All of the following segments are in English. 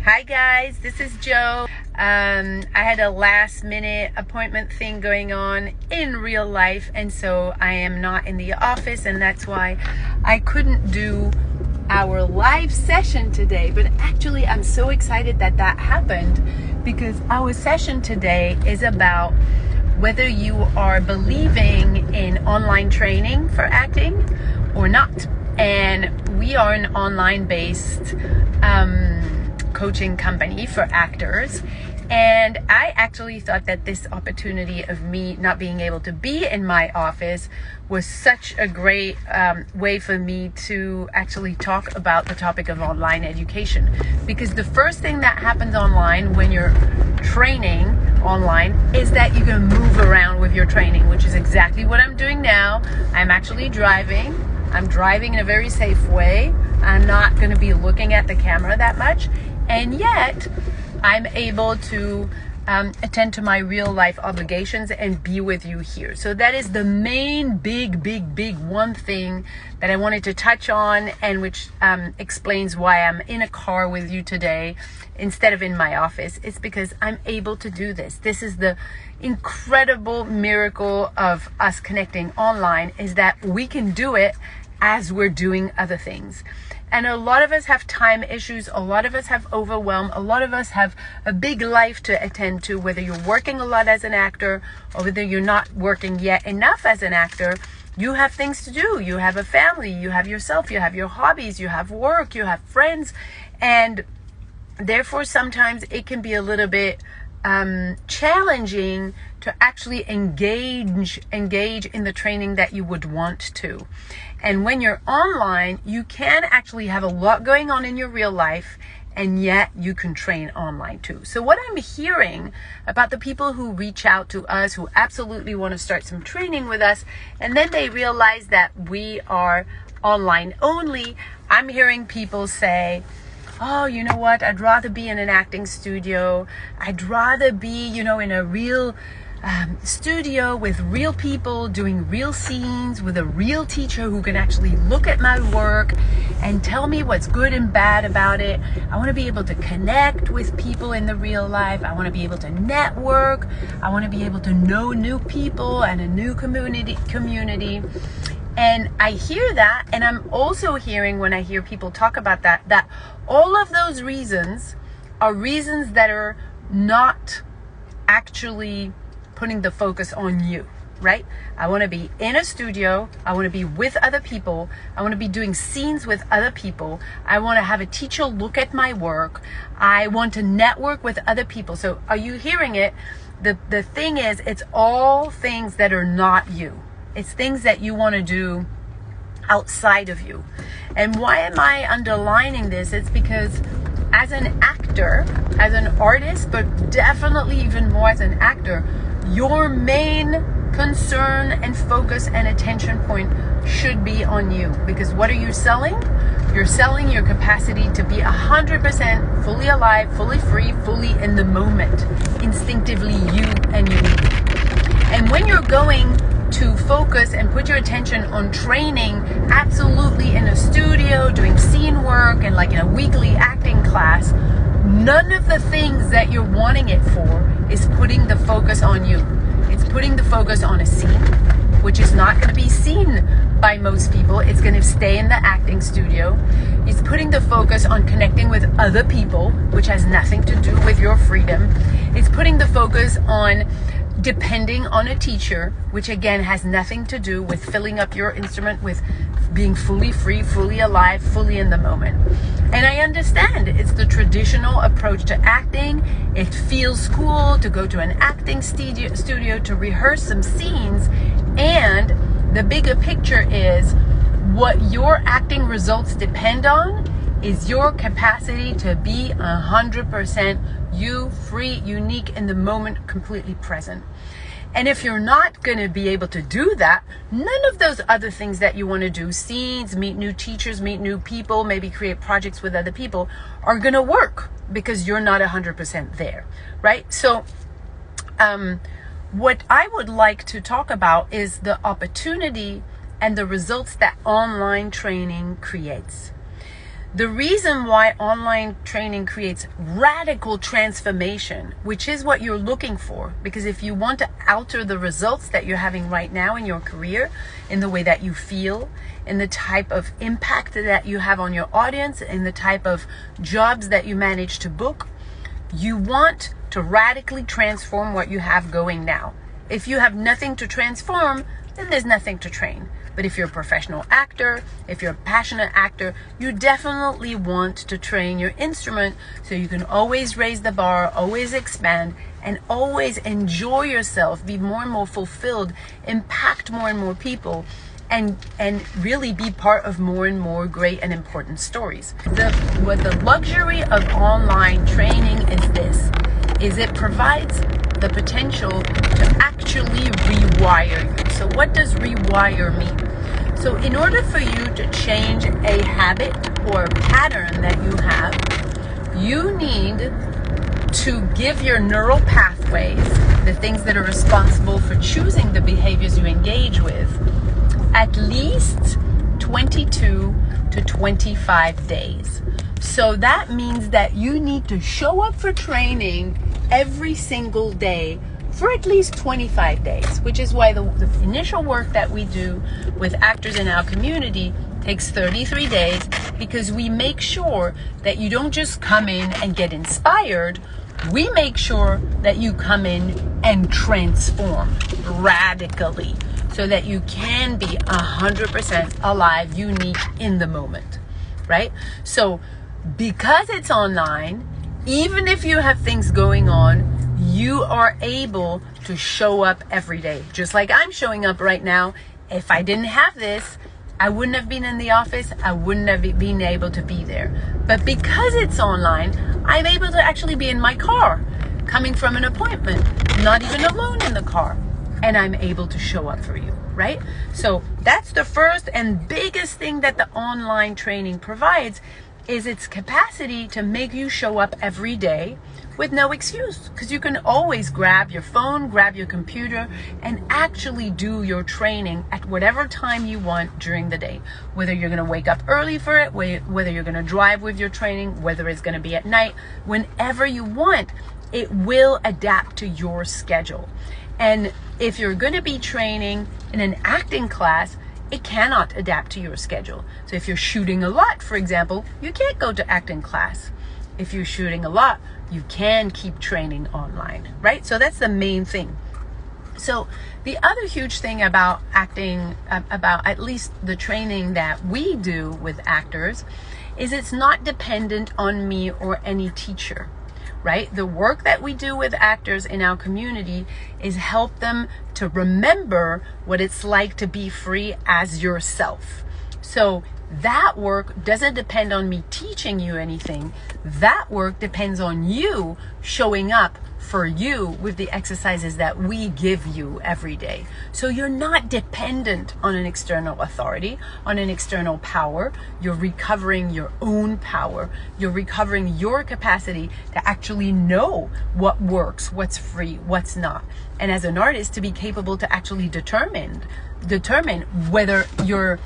Hi guys, this is Joe. I had a last minute appointment thing going on in real life, and so I am not in the office, and that's why I couldn't do our live session today. But actually I'm so excited that happened, because our session today is about whether you are believing in online training for acting or not. And we are an online based coaching company for actors, and I actually thought that this opportunity of me not being able to be in my office was such a great way for me to actually talk about the topic of online education, because the first thing that happens online when you're training online is that you can move around with your training, which is exactly what I'm doing now. I'm actually driving. I'm driving in a very safe way. I'm not going to be looking at the camera that much, and yet I'm able to attend to my real life obligations and be with you here. So that is the main big one thing that I wanted to touch on, and which explains why I'm in a car with you today instead of in my office. It's because I'm able to do this. This is the incredible miracle of us connecting online, is that we can do it as we're doing other things. And a lot of us have time issues, a lot of us have overwhelm, a lot of us have a big life to attend to, whether you're working a lot as an actor or whether you're not working yet enough as an actor. You have things to do. You have a family, you have yourself, you have your hobbies, you have work, you have friends, and therefore sometimes it can be a little bit challenging to actually engage in the training that you would want to. And when you're online, you can actually have a lot going on in your real life, and yet you can train online too. So what I'm hearing about the people who reach out to us, who absolutely want to start some training with us, and then they realize that we are online only, I'm hearing people say, oh, you know what, I'd rather be in an acting studio. I'd rather be, in a real studio with real people doing real scenes with a real teacher who can actually look at my work and tell me what's good and bad about it. I want to be able to connect with people in the real life. I want to be able to network. I want to be able to know new people and a new community. And I hear that, and I'm also hearing, when I hear people talk about that all of those reasons are reasons that are not actually putting the focus on you, right? I want to be in a studio. I want to be with other people. I want to be doing scenes with other people. I want to have a teacher look at my work. I want to network with other people. So are you hearing it? The thing is, it's all things that are not you. It's things that you want to do outside of you. And why am I underlining this? It's because as an actor, as an artist, but definitely even more as an actor, your main concern and focus and attention point should be on you. Because what are you selling? You're selling your capacity to be 100% fully alive, fully free, fully in the moment, instinctively you and unique. And when you're going to focus and put your attention on training absolutely in a studio, doing scene work, and like in a weekly acting class, none of the things that you're wanting it for is putting the focus on you. It's putting the focus on a scene, which is not going to be seen by most people. It's going to stay in the acting studio. It's putting the focus on connecting with other people, which has nothing to do with your freedom. It's putting the focus on depending on a teacher, which again has nothing to do with filling up your instrument with being fully free, fully alive, fully in the moment. And I understand it's the traditional approach to acting. It feels cool to go to an acting studio to rehearse some scenes, and the bigger picture is what your acting results depend on is your capacity to be 100% you, free, unique, in the moment, completely present. And if you're not going to be able to do that, none of those other things that you want to do, scenes, meet new teachers, meet new people, maybe create projects with other people, are going to work, because you're not 100% there, right? So what I would like to talk about is the opportunity and the results that online training creates. The reason why online training creates radical transformation, which is what you're looking for, because if you want to alter the results that you're having right now in your career, in the way that you feel, in the type of impact that you have on your audience, in the type of jobs that you manage to book, you want to radically transform what you have going now. If you have nothing to transform, then there's nothing to train. But if you're a professional actor, if you're a passionate actor, you definitely want to train your instrument so you can always raise the bar, always expand, and always enjoy yourself, be more and more fulfilled, impact more and more people, and really be part of more and more great and important stories. The luxury of online training is it provides the potential to actually rewire you. So what does rewire mean? So in order for you to change a habit or a pattern that you have, you need to give your neural pathways, the things that are responsible for choosing the behaviors you engage with, at least 22 to 25 days. So that means that you need to show up for training every single day for at least 25 days, which is why the initial work that we do with actors in our community takes 33 days, because we make sure that you don't just come in and get inspired. We make sure that you come in and transform radically so that you can be 100% alive, unique in the moment, right? So because it's online, even if you have things going on, you are able to show up every day. Just like I'm showing up right now. If I didn't have this, I wouldn't have been in the office. I wouldn't have been able to be there. But because it's online, I'm able to actually be in my car, coming from an appointment, not even alone in the car. And I'm able to show up for you, right? So that's the first and biggest thing that the online training provides, is its capacity to make you show up every day with no excuse, because you can always grab your phone, grab your computer, and actually do your training at whatever time you want during the day. Whether you're going to wake up early for it, whether you're going to drive with your training, whether it's going to be at night, whenever you want, it will adapt to your schedule. And if you're going to be training in an acting class, it cannot adapt to your schedule. So if you're shooting a lot, for example, you can't go to acting class. If you're shooting a lot, you can keep training online, right? So that's the main thing. So the other huge thing about acting, about at least the training that we do with actors, is it's not dependent on me or any teacher, right? The work that we do with actors in our community is help them to remember what it's like to be free as yourself. So that work doesn't depend on me teaching you anything. That work depends on you showing up for you with the exercises that we give you every day. So you're not dependent on an external authority, on an external power. You're recovering your own power. You're recovering your capacity to actually know what works, what's free, what's not. And as an artist, to be capable to actually determine whether you're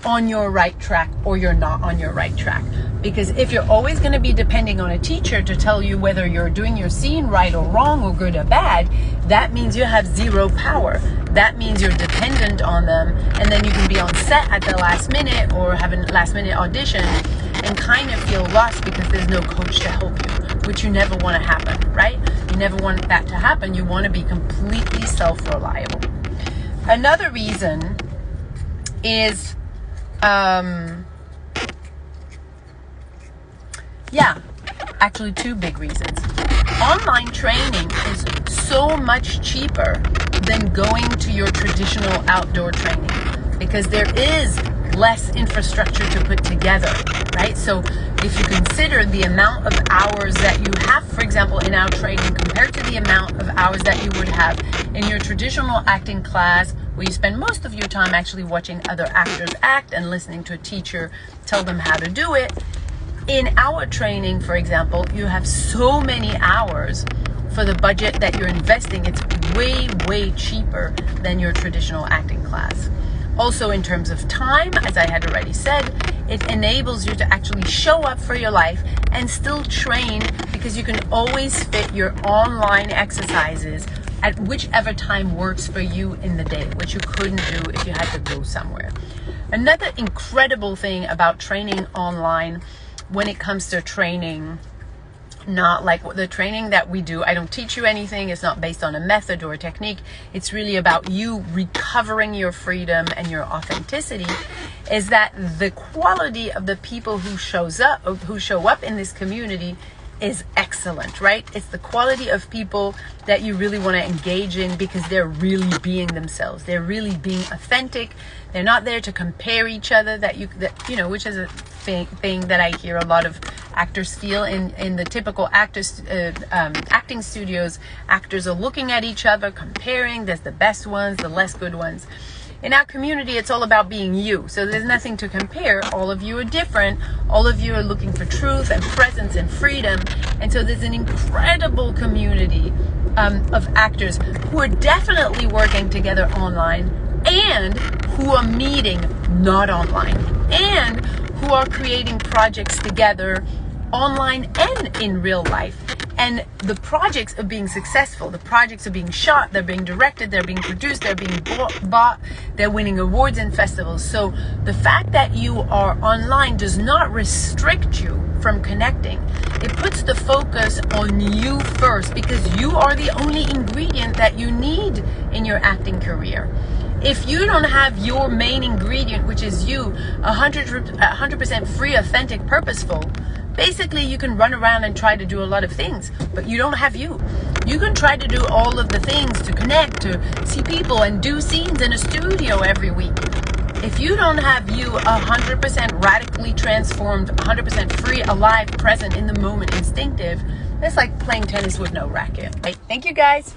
on your right track or you're not on your right track. Because if you're always going to be depending on a teacher to tell you whether you're doing your scene right or wrong or good or bad, that means you have zero power. That means you're dependent on them, and then you can be on set at the last minute or have a last minute audition and kind of feel lost because there's no coach to help you, which you never want to happen, right? You never want that to happen. You want to be completely self-reliable. Another reason is actually two big reasons. Online training is so much cheaper than going to your traditional outdoor training because there is less infrastructure to put together, right? So if you consider the amount of hours that you have, for example, in our training compared to the amount of hours that you would have in your traditional acting class, where you spend most of your time actually watching other actors act and listening to a teacher tell them how to do it. In our training, for example, you have so many hours for the budget that you're investing. It's way, way cheaper than your traditional acting class. Also, in terms of time, as I had already said, It enables you to actually show up for your life and still train, because you can always fit your online exercises at whichever time works for you in the day, which you couldn't do if you had to go somewhere. Another incredible thing about training online, when it comes to training, not like the training that we do, I don't teach you anything, it's not based on a method or a technique, it's really about you recovering your freedom and your authenticity, is that the quality of the people who show up in this community is excellent, right? It's the quality of people that you really want to engage in, because they're really being themselves. They're really being authentic. They're not there to compare each other, which is a thing that I hear a lot of actors feel in the typical acting studios. Actors are looking at each other, comparing. There's the best ones, the less good ones. In our community, it's all about being you. So there's nothing to compare. All of you are different. All of you are looking for truth and presence and freedom. And so there's an incredible community of actors who are definitely working together online, and who are meeting not online, and who are creating projects together online and in real life. And the projects are being successful. The projects are being shot, they're being directed, they're being produced, they're being bought, they're winning awards and festivals. So the fact that you are online does not restrict you from connecting. It puts the focus on you first, because you are the only ingredient that you need in your acting career. If you don't have your main ingredient, which is you, 100% free, authentic, purposeful, basically you can run around and try to do a lot of things, but you don't have you. You can try to do all of the things to connect, to see people and do scenes in a studio every week. If you don't have you 100% radically transformed, 100% free, alive, present, in the moment, instinctive, it's like playing tennis with no racket. Right? Thank you, guys.